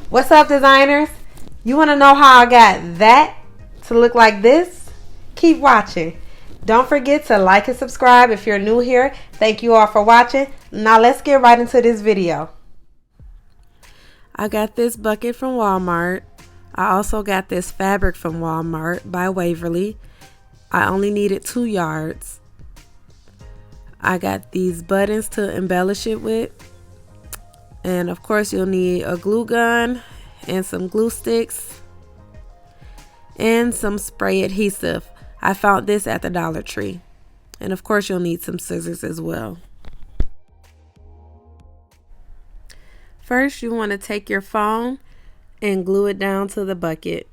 What's up, designers? You want to know how I got that to look like this? Keep watching. Don't forget to like and subscribe if you're new here. Thank you all for watching. Now let's get right into this video. I got this bucket from Walmart. I also got this fabric from Walmart by Waverly. I only needed 2 yards. I got these buttons to embellish it with. And of course you'll need a glue gun and some glue sticks and some spray adhesive. I found this at the Dollar Tree. And of course you'll need some scissors as well. First you want to take your foam and glue it down to the bucket.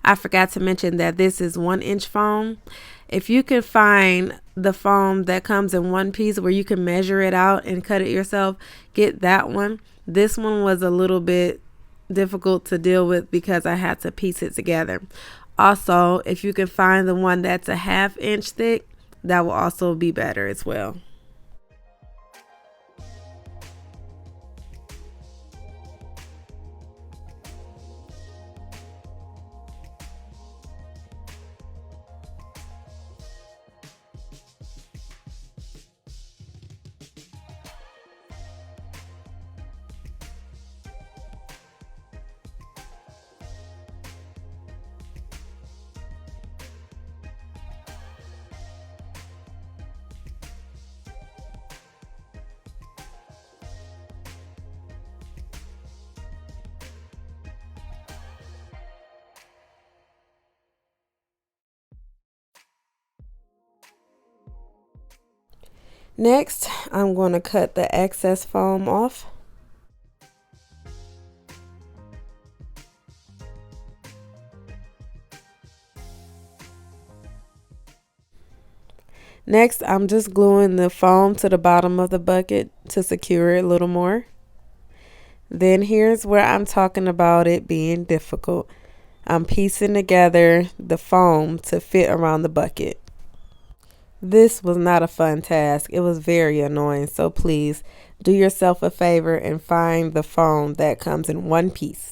I forgot to mention that this is 1-inch foam. If you can find the foam that comes in one piece where you can measure it out and cut it yourself, get that one. This one was a little bit difficult to deal with because I had to piece it together. Also, if you can find the one that's a 1/2 inch thick, that will also be better as well. Next, I'm going to cut the excess foam off. Next, I'm just gluing the foam to the bottom of the bucket to secure it a little more. Then here's where I'm talking about it being difficult. I'm piecing together the foam to fit around the bucket. This was not a fun task. It was very annoying. So please do yourself a favor and find the foam that comes in one piece.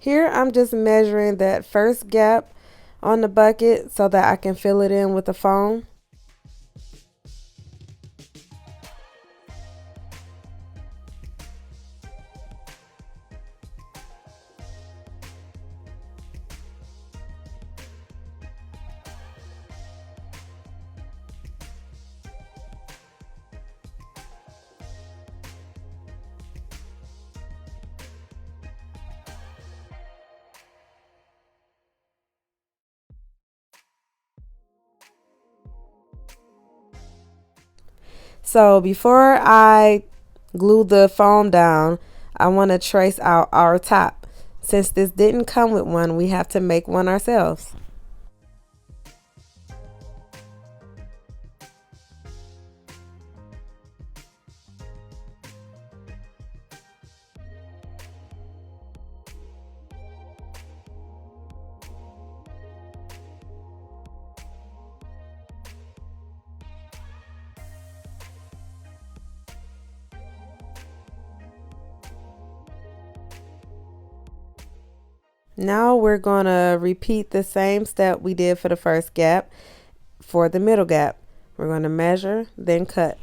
Here I'm just measuring that first gap on the bucket so that I can fill it in with the foam. So before I glue the foam down, I want to trace out our top. Since this didn't come with one, we have to make one ourselves. Now we're going to repeat the same step we did for the first gap for the middle gap. We're going to measure, then cut.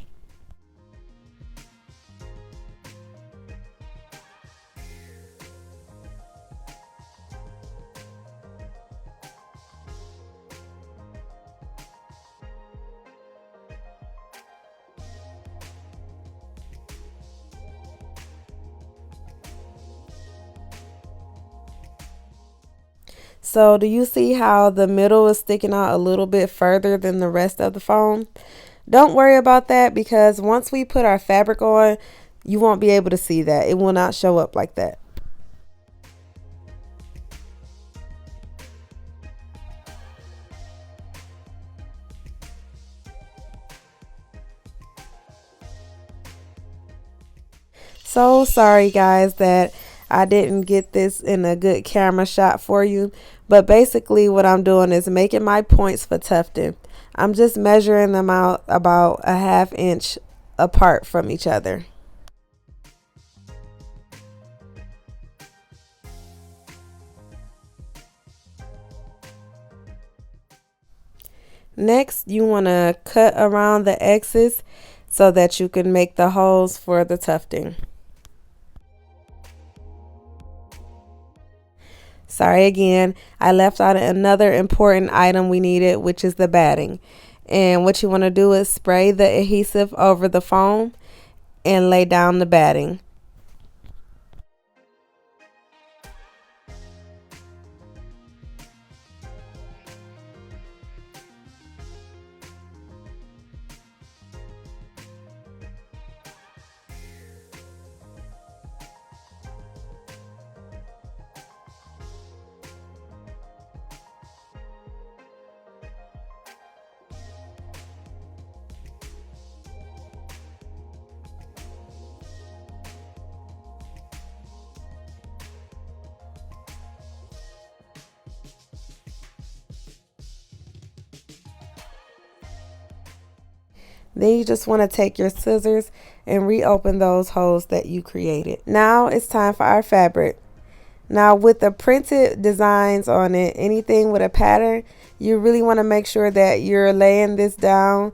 So do you see how the middle is sticking out a little bit further than the rest of the foam? Don't worry about that because once we put our fabric on, you won't be able to see that. It will not show up like that. So sorry guys that I didn't get this in a good camera shot for you. But basically what I'm doing is making my points for tufting. I'm just measuring them out about a ½ inch apart from each other. Next, you want to cut around the X's so that you can make the holes for the tufting. Sorry again, I left out another important item we needed, which is the batting. And what you want to do is spray the adhesive over the foam and lay down the batting. Then you just want to take your scissors and reopen those holes that you created. Now it's time for our fabric. Now with the printed designs on it, anything with a pattern, you really want to make sure that you're laying this down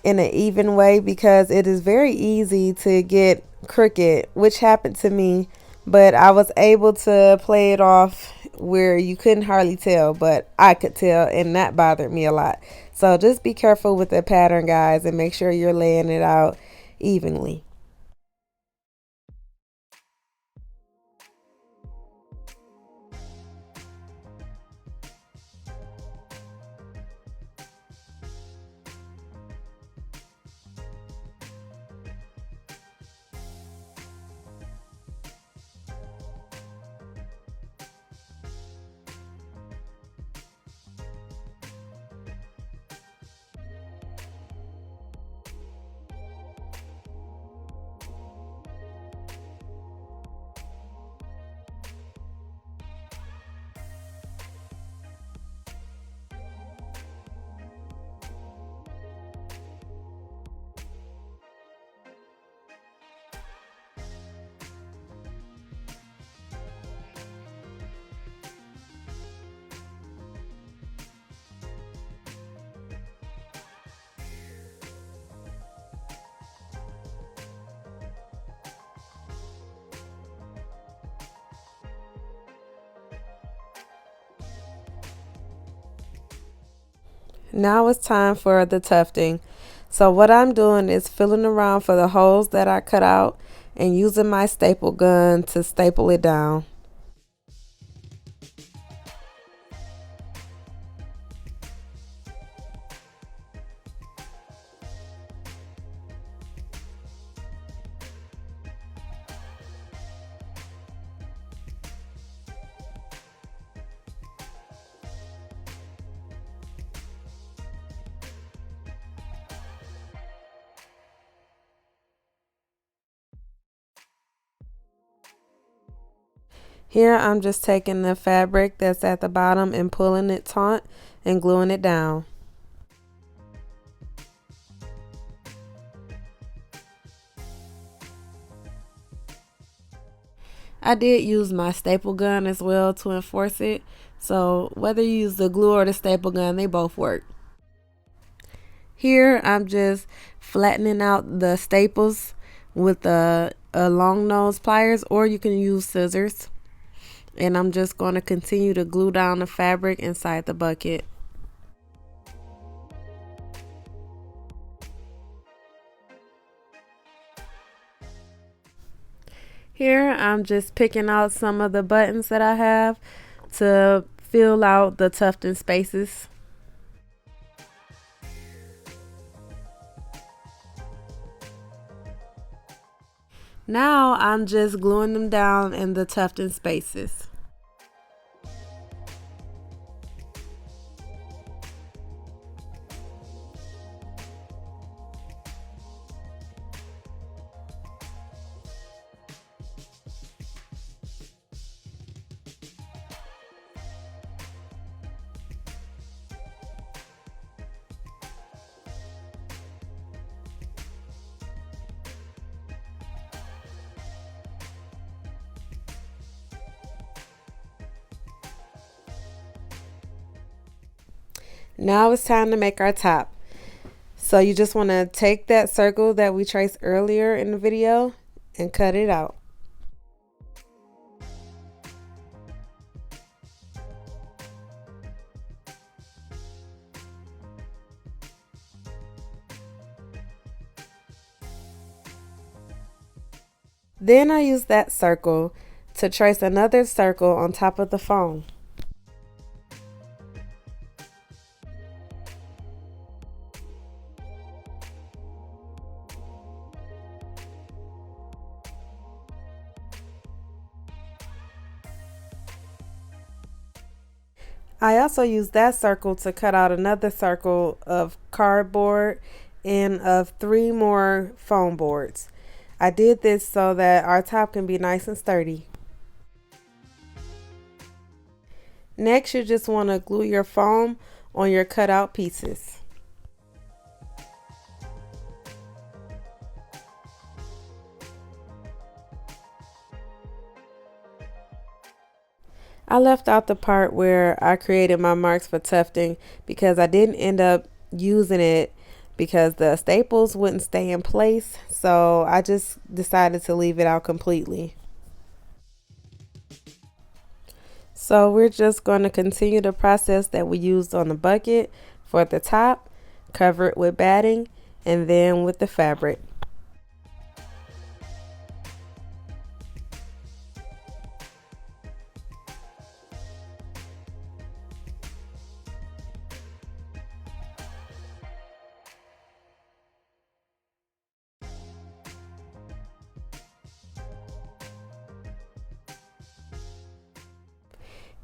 in an even way because it is very easy to get crooked, which happened to me, but I was able to play it off where you couldn't hardly tell, but I could tell, and that bothered me a lot. So just be careful with the pattern, guys, and make sure you're laying it out evenly. Now it's time for the tufting. So what I'm doing is filling around for the holes that I cut out and using my staple gun to staple it down. Here I'm just taking the fabric that's at the bottom and pulling it taut and gluing it down. I did use my staple gun as well to enforce it. So whether you use the glue or the staple gun, they both work. Here I'm just flattening out the staples with a long nose pliers, or you can use scissors. And I'm just going to continue to glue down the fabric inside the bucket. Here I'm just picking out some of the buttons that I have to fill out the tufting spaces. Now I'm just gluing them down in the tufting spaces. Now it's time to make our top. So you just want to take that circle that we traced earlier in the video and cut it out. Then I use that circle to trace another circle on top of the phone. I also use that circle to cut out another circle of cardboard and of 3 more foam boards. I did this so that our top can be nice and sturdy. Next, you just want to glue your foam on your cutout pieces. I left out the part where I created my marks for tufting because I didn't end up using it because the staples wouldn't stay in place, so I just decided to leave it out completely. So we're just going to continue the process that we used on the bucket for the top, cover it with batting, and then with the fabric.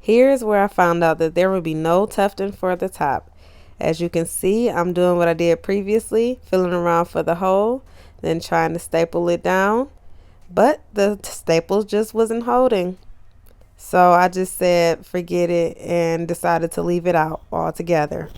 Here's where I found out that there would be no tufting for the top. As you can see, I'm doing what I did previously, feeling around for the hole, then trying to staple it down, but the staples just wasn't holding. So I just said forget it and decided to leave it out altogether.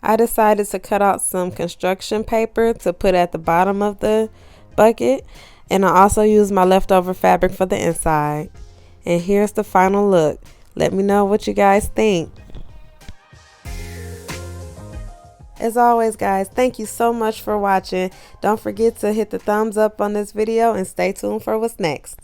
I decided to cut out some construction paper to put at the bottom of the bucket, and I also used my leftover fabric for the inside. And here's the final look. Let me know what you guys think. As always, guys, thank you so much for watching. Don't forget to hit the thumbs up on this video and stay tuned for what's next.